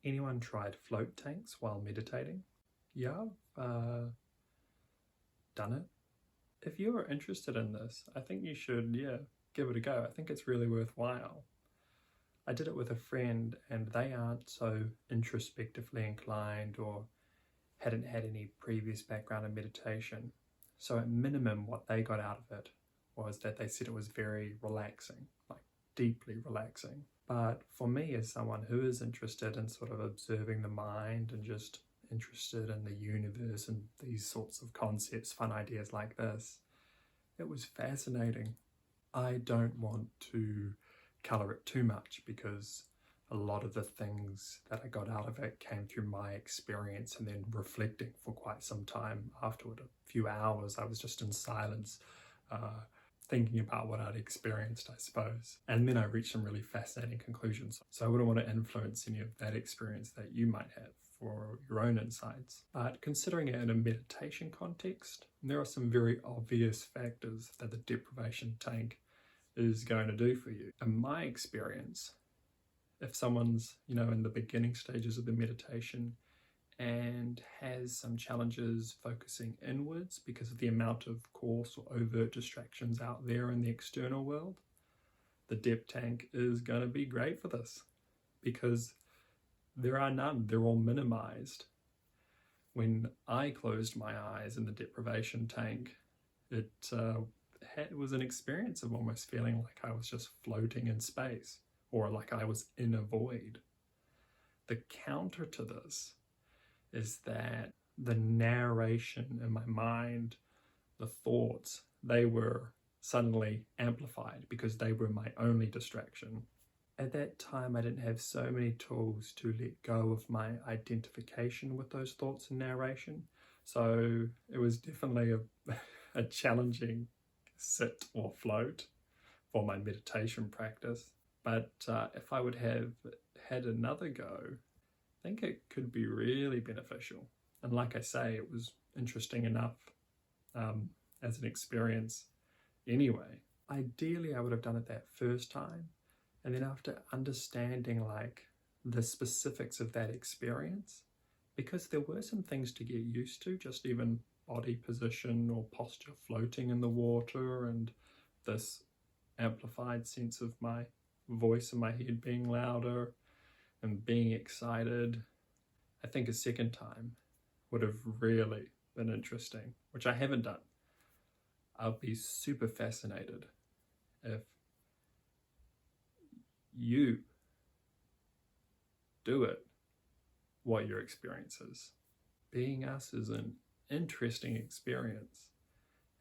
Anyone tried float tanks while meditating? Yeah, I've done it. If you're interested in this, I think you should, give it a go. I think it's really worthwhile. I did it with a friend and they aren't so introspectively inclined or hadn't had any previous background in meditation. So at minimum, what they got out of it was that they said it was very relaxing, like deeply relaxing. But for me, as someone who is interested in sort of observing the mind and just interested in the universe and these sorts of concepts, fun ideas like this, it was fascinating. I don't want to colour it too much because a lot of the things that I got out of it came through my experience and then reflecting for quite some time afterward. A few hours I was just in silence, thinking about what I'd experienced, I suppose. And then I reached some really fascinating conclusions. So I wouldn't want to influence any of that experience that you might have for your own insights. But considering it in a meditation context, there are some very obvious factors that the deprivation tank is going to do for you. In my experience, if someone's, in the beginning stages of the meditation and has some challenges focusing inwards because of the amount of coarse or overt distractions out there in the external world, the dep tank is going to be great for this because there are none. They're all minimized. When I closed my eyes in the deprivation tank, it was an experience of almost feeling like I was just floating in space or like I was in a void. The counter to this is that the narration in my mind, the thoughts, they were suddenly amplified because they were my only distraction. At that time, I didn't have so many tools to let go of my identification with those thoughts and narration. So it was definitely a challenging sit or float for my meditation practice. But if I would have had another go, I think it could be really beneficial. And like I say, it was interesting enough as an experience anyway. Ideally, I would have done it that first time. And then after understanding the specifics of that experience, because there were some things to get used to, just even body position or posture floating in the water and this amplified sense of my voice in my head being louder and being excited. I think a second time would have really been interesting, which I haven't done. I'll be super fascinated if you do it, what your experience is. Being us is an interesting experience,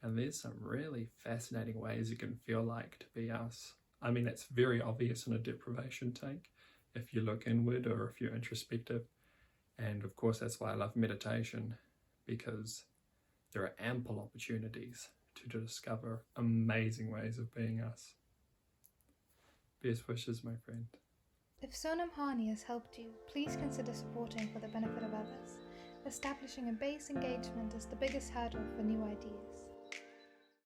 and there's some really fascinating ways it can feel like to be us. I mean, that's very obvious in a deprivation tank if you look inward or if you're introspective. And of course, that's why I love meditation, because there are ample opportunities to discover amazing ways of being us. Best wishes, my friend. If Sonam has helped you, please consider supporting for the benefit of others. Establishing a base engagement is the biggest hurdle for new ideas.